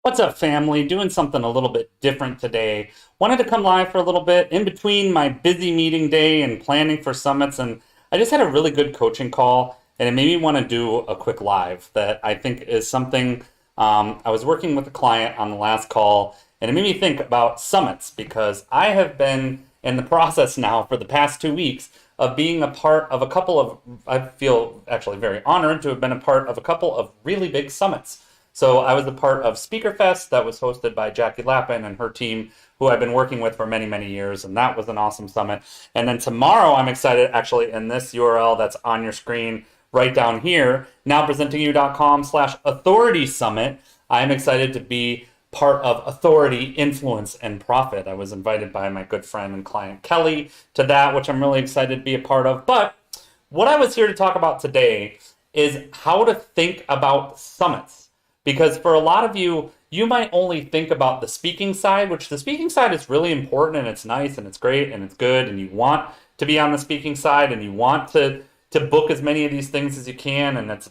What's up, family? Doing something a little bit different today. Wanted to come live for a little bit in between my busy meeting day and planning for summits, and I just had a really good coaching call, and it made me want to do a quick live that I think is something. I was working with a client on the last call, and it made me think about summits because I have been in the process now for the past 2 weeks of being a part of a couple of, I feel actually very honored to have been a part of a couple of really big summits. So I was a part of Speaker Fest that was hosted by Jackie Lappin and her team, who I've been working with for many, many years, and that was an awesome summit. And then tomorrow, I'm excited, actually, in this URL that's on your screen right down here, nowpresentingyou.com/authority summit, I'm excited to be part of Authority, Influence, and Profit. I was invited by my good friend and client Kelly to that, which I'm really excited to be a part of. But what I was here to talk about today is how to think about summits. Because for a lot of you, you might only think about the speaking side, which the speaking side is really important and it's nice and it's great and it's good and you want to be on the speaking side and you want to book as many of these things as you can and it's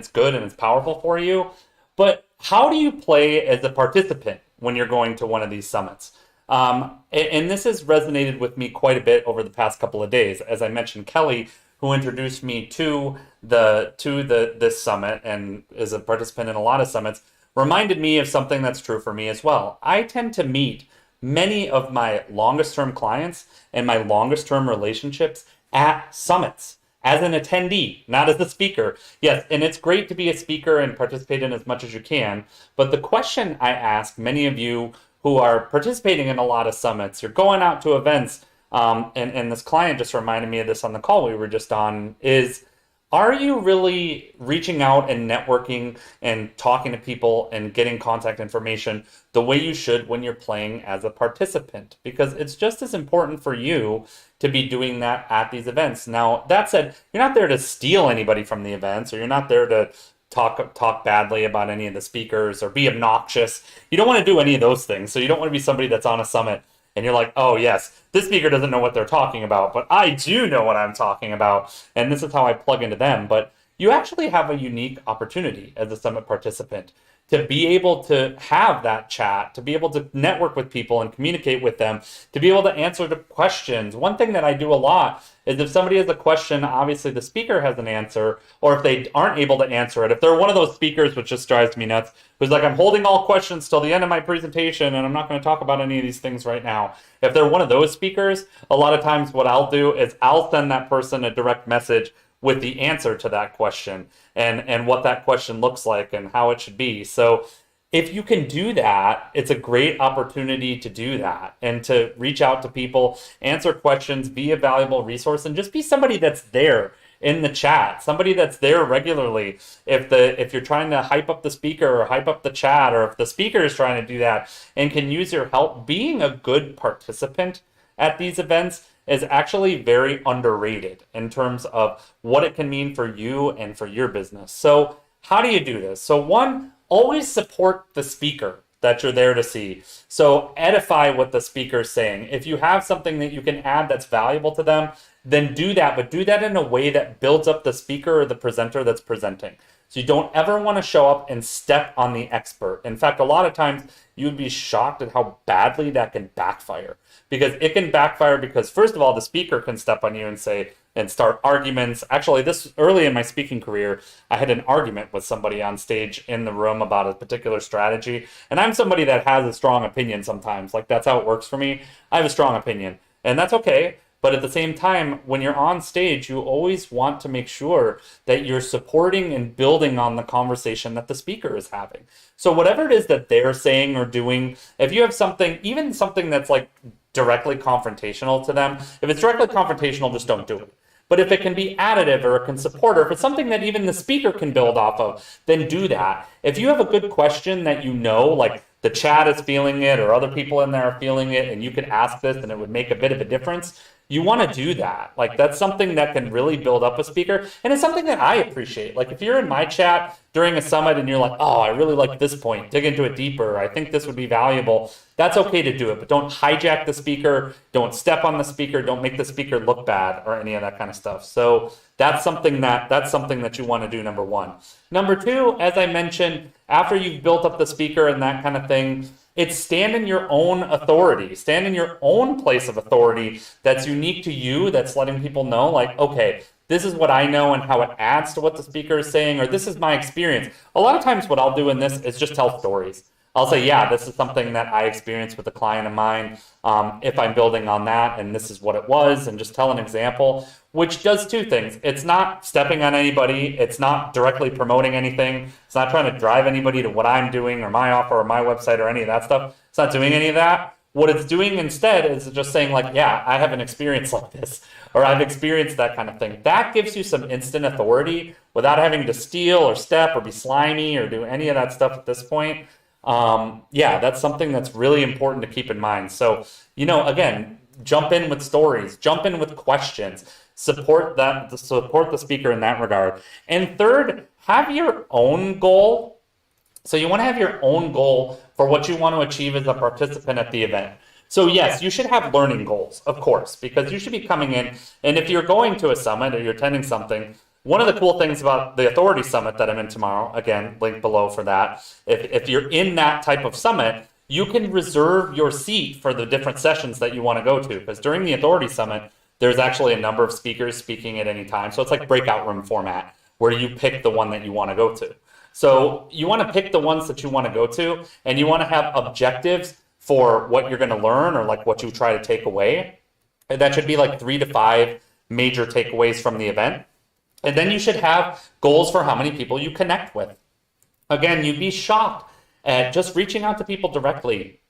good and it's powerful for you. But how do you play as a participant when you're going to one of these summits? And this has resonated with me quite a bit over the past couple of days. As I mentioned, Kelly, who introduced me to this summit and is a participant in a lot of summits, reminded me of something that's true for me as well. I tend to meet many of my longest term clients and my longest term relationships at summits as an attendee, not as a speaker. Yes, and it's great to be a speaker and participate in as much as you can, but the question I ask many of you who are participating in a lot of summits, you're going out to events, and this client just reminded me of this on the call we were just on, is are you really reaching out and networking and talking to people and getting contact information the way you should when you're playing as a participant? Because it's just as important for you to be doing that at these events. Now, that said, you're not there to steal anybody from the events, or you're not there to talk badly about any of the speakers or be obnoxious. You don't want to do any of those things. So you don't want to be somebody that's on a summit and you're like, oh yes, this speaker doesn't know what they're talking about, but I do know what I'm talking about, and this is how I plug into them. But you actually have a unique opportunity as a summit participant to be able to have that chat, to be able to network with people and communicate with them, to be able to answer the questions. One thing that I do a lot is if somebody has a question, obviously the speaker has an answer, or if they aren't able to answer it, if they're one of those speakers, which just drives me nuts, who's like, I'm holding all questions till the end of my presentation and I'm not going to talk about any of these things right now. If they're one of those speakers, a lot of times what I'll do is I'll send that person a direct message with the answer to that question and what that question looks like and how it should be. So if you can do that, it's a great opportunity to do that and to reach out to people, answer questions, be a valuable resource, and just be somebody that's there in the chat, somebody that's there regularly. If you're trying to hype up the speaker or hype up the chat, or if the speaker is trying to do that and can use your help, being a good participant at these events is actually very underrated in terms of what it can mean for you and for your business. So how do you do this? So one, always support the speaker that you're there to see. So edify what the speaker is saying. If you have something that you can add that's valuable to them, then do that, but do that in a way that builds up the speaker or the presenter that's presenting. So you don't ever want to show up and step on the expert. In fact, a lot of times you'd be shocked at how badly that can backfire. Because it can backfire because, first of all, the speaker can step on you and say, and start arguments. Actually, this early in my speaking career, I had an argument with somebody on stage in the room about a particular strategy. And I'm somebody that has a strong opinion sometimes. Like, that's how it works for me. I have a strong opinion, and that's okay. But at the same time, when you're on stage, you always want to make sure that you're supporting and building on the conversation that the speaker is having. So whatever it is that they're saying or doing, if you have something, even something that's like directly confrontational to them, if it's directly confrontational, just don't do it. But if it can be additive or it can support, or if it's something that even the speaker can build off of, then do that. If you have a good question that you know, like the chat is feeling it or other people in there are feeling it, and you could ask this and it would make a bit of a difference, you want to do that. Like, that's something that can really build up a speaker. And it's something that I appreciate. Like, if you're in my chat during a summit and you're like, oh, I really like this point, dig into it deeper, I think this would be valuable, that's okay to do it. But don't hijack the speaker, don't step on the speaker, don't make the speaker look bad or any of that kind of stuff. So that's something that you want to do, number one. Number two, as I mentioned, after you've built up the speaker and that kind of thing, it's stand in your own authority, stand in your own place of authority that's unique to you, that's letting people know, like, okay, this is what I know and how it adds to what the speaker is saying, or this is my experience. A lot of times what I'll do in this is just tell stories. I'll say, yeah, this is something that I experienced with a client of mine, if I'm building on that, and this is what it was, and just tell an example, which does two things. It's not stepping on anybody. It's not directly promoting anything. It's not trying to drive anybody to what I'm doing or my offer or my website or any of that stuff. It's not doing any of that. What it's doing instead is just saying, like, yeah, I have an experience like this, or I've experienced that kind of thing. That gives you some instant authority without having to steal or step or be slimy or do any of that stuff at this point. Yeah, that's something that's really important to keep in mind. So, again, jump in with stories, jump in with questions, support the speaker in that regard. And third, have your own goal. So you want to have your own goal for what you want to achieve as a participant at the event. So yes, you should have learning goals, of course, because you should be coming in, and if you're going to a summit or you're attending something, one of the cool things about the Authority Summit that I'm in tomorrow, again, link below for that, if you're in that type of summit, you can reserve your seat for the different sessions that you want to go to, because during the Authority Summit, there's actually a number of speakers speaking at any time. So it's like breakout room format, where you pick the one that you want to go to. So you want to pick the ones that you want to go to, and you want to have objectives for what you're going to learn, or like what you try to take away. And that should be like 3 to 5 major takeaways from the event. And then you should have goals for how many people you connect with. Again, you'd be shocked at just reaching out to people directly,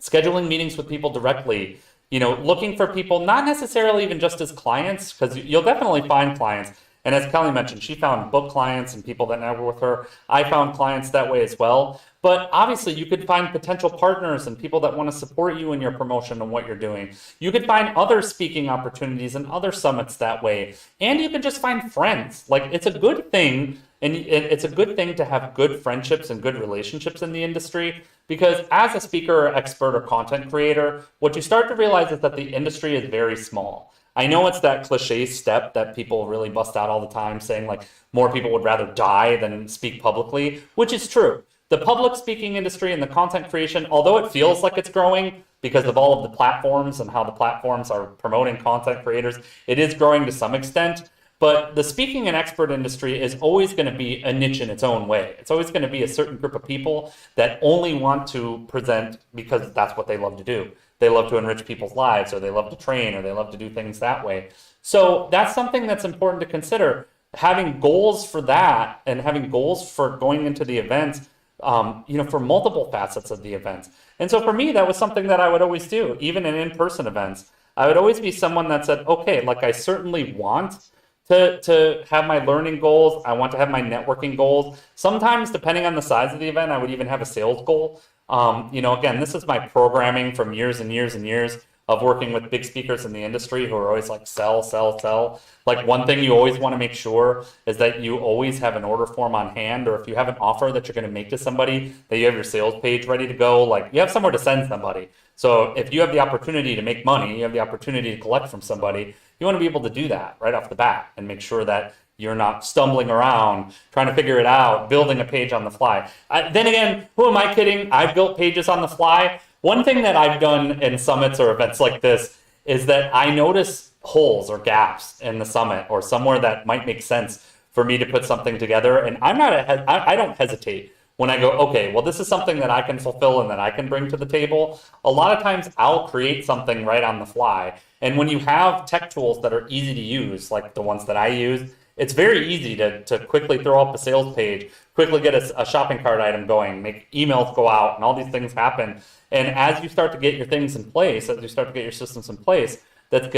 scheduling meetings with people directly, looking for people, not necessarily even just as clients, because you'll definitely find clients. And as Kelly mentioned, she found book clients and people that network with her. I found clients that way as well. But obviously, you could find potential partners and people that want to support you in your promotion and what you're doing. You could find other speaking opportunities and other summits that way. And you can just find friends. Like, it's a good thing. And it's a good thing to have good friendships and good relationships in the industry, because as a speaker or expert or content creator, what you start to realize is that the industry is very small. I know it's that cliche step that people really bust out all the time, saying like more people would rather die than speak publicly, which is true. The public speaking industry and the content creation, although it feels like it's growing because of all of the platforms and how the platforms are promoting content creators, it is growing to some extent. But the speaking and expert industry is always going to be a niche in its own way. It's always going to be a certain group of people that only want to present because that's what they love to do. They love to enrich people's lives, or they love to train, or they love to do things that way. So that's something that's important to consider. Having goals for that, and having goals for going into the event, for multiple facets of the event. And so for me, that was something that I would always do, even in in-person events. I would always be someone that said, okay, like I certainly want to have my learning goals. I want to have my networking goals. Sometimes, depending on the size of the event, I would even have a sales goal. Again, this is my programming from years and years and years of working with big speakers in the industry who are always like, sell, sell, sell. Like, one thing you always want to make sure is that you always have an order form on hand, or if you have an offer that you're going to make to somebody, that you have your sales page ready to go. Like, you have somewhere to send somebody. So if you have the opportunity to make money, you have the opportunity to collect from somebody, you want to be able to do that right off the bat and make sure that you're not stumbling around, trying to figure it out, building a page on the fly. Then again, who am I kidding? I've built pages on the fly. One thing that I've done in summits or events like this is that I notice holes or gaps in the summit or somewhere that might make sense for me to put something together. And I don't hesitate when I go, okay, well, this is something that I can fulfill and that I can bring to the table. A lot of times I'll create something right on the fly. And when you have tech tools that are easy to use, like the ones that I use, it's very easy to quickly throw up a sales page, quickly get a shopping cart item going, make emails go out, and all these things happen. And as you start to get your things in place, as you start to get your systems in place, that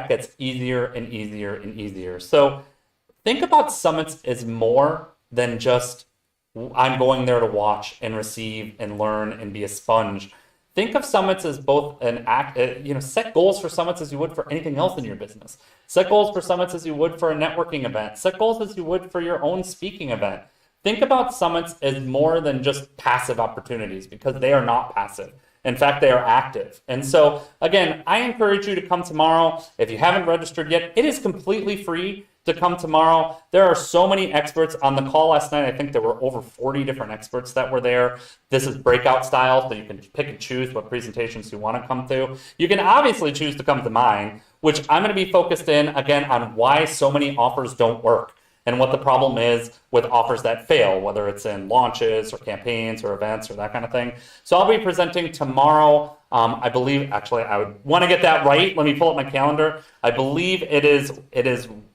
gets easier and easier and easier. So think about summits as more than just, I'm going there to watch and receive and learn and be a sponge. Think of summits as both an act, set goals for summits as you would for anything else in your business. Set goals for summits as you would for a networking event. Set goals as you would for your own speaking event. Think about summits as more than just passive opportunities, because they are not passive. In fact, they are active. And so, again, I encourage you to come tomorrow. If you haven't registered yet, it is completely free to come tomorrow. There are so many experts on the call last night. I think there were over 40 different experts that were there. This is breakout style, so you can pick and choose what presentations you want to come to. You can obviously choose to come to mine, which I'm going to be focused in, again, on why so many offers don't work and what the problem is with offers that fail, whether it's in launches or campaigns or events or that kind of thing. So I'll be presenting tomorrow. I believe, actually, I would want to get that right. Let me pull up my calendar. I believe it is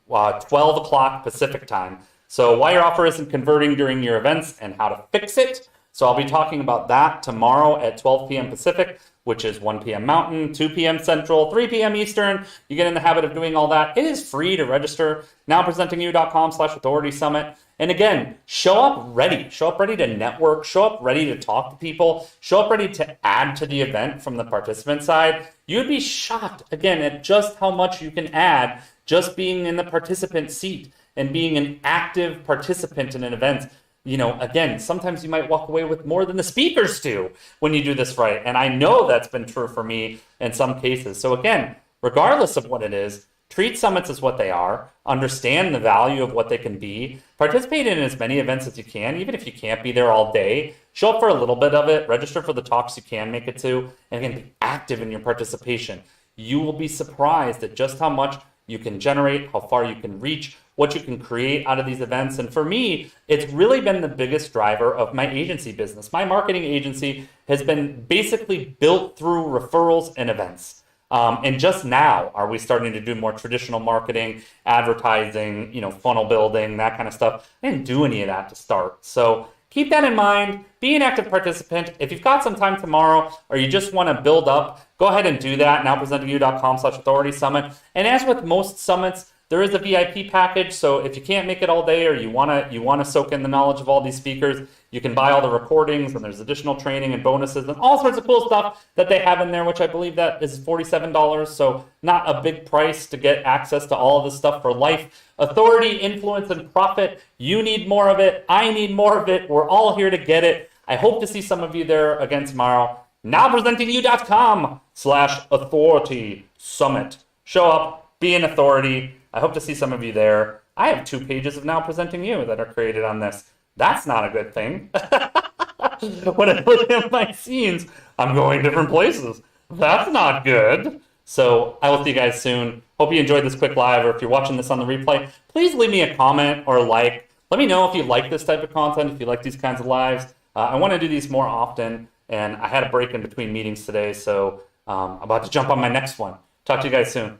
12 o'clock Pacific time. So why your offer isn't converting during your events and how to fix it. So I'll be talking about that tomorrow at 12 p.m. Pacific, which is 1 p.m. Mountain, 2 p.m. Central, 3 p.m. Eastern. You get in the habit of doing all that. It is free to register. NowPresentingYou.com/authority summit. And again, show up ready. Show up ready to network. Show up ready to talk to people. Show up ready to add to the event from the participant side. You'd be shocked, again, at just how much you can add just being in the participant seat and being an active participant in an event. You know, again, sometimes you might walk away with more than the speakers do when you do this right. And I know that's been true for me in some cases. So again, regardless of what it is, treat summits as what they are, understand the value of what they can be, participate in as many events as you can, even if you can't be there all day. Show up for a little bit of it, register for the talks you can make it to, and again, be active in your participation. You will be surprised at just how much you can generate, how far you can reach, what you can create out of these events. And for me, it's really been the biggest driver of my agency business. My marketing agency has been basically built through referrals and events. And just now are we starting to do more traditional marketing, advertising, funnel building, that kind of stuff. I didn't do any of that to start. So keep that in mind. Be an active participant. If you've got some time tomorrow or you just want to build up, go ahead and do that. NowPresentingYou.com/authority summit. And as with most summits, there is a VIP package, so if you can't make it all day or you wanna soak in the knowledge of all these speakers, you can buy all the recordings, and there's additional training and bonuses and all sorts of cool stuff that they have in there, which I believe that is $47, so not a big price to get access to all of this stuff for life. Authority, influence, and profit. You need more of it. I need more of it. We're all here to get it. I hope to see some of you there again tomorrow. NowPresentingYou.com/authority summit. Show up, be an authority. I hope to see some of you there. I have 2 pages of Now Presenting You that are created on this. That's not a good thing. When I look at my scenes, I'm going different places. That's not good. So I will see you guys soon. Hope you enjoyed this quick live, or if you're watching this on the replay, please leave me a comment or a like. Let me know if you like this type of content, if you like these kinds of lives. I want to do these more often, and I had a break in between meetings today, so I'm about to jump on my next one. Talk to you guys soon.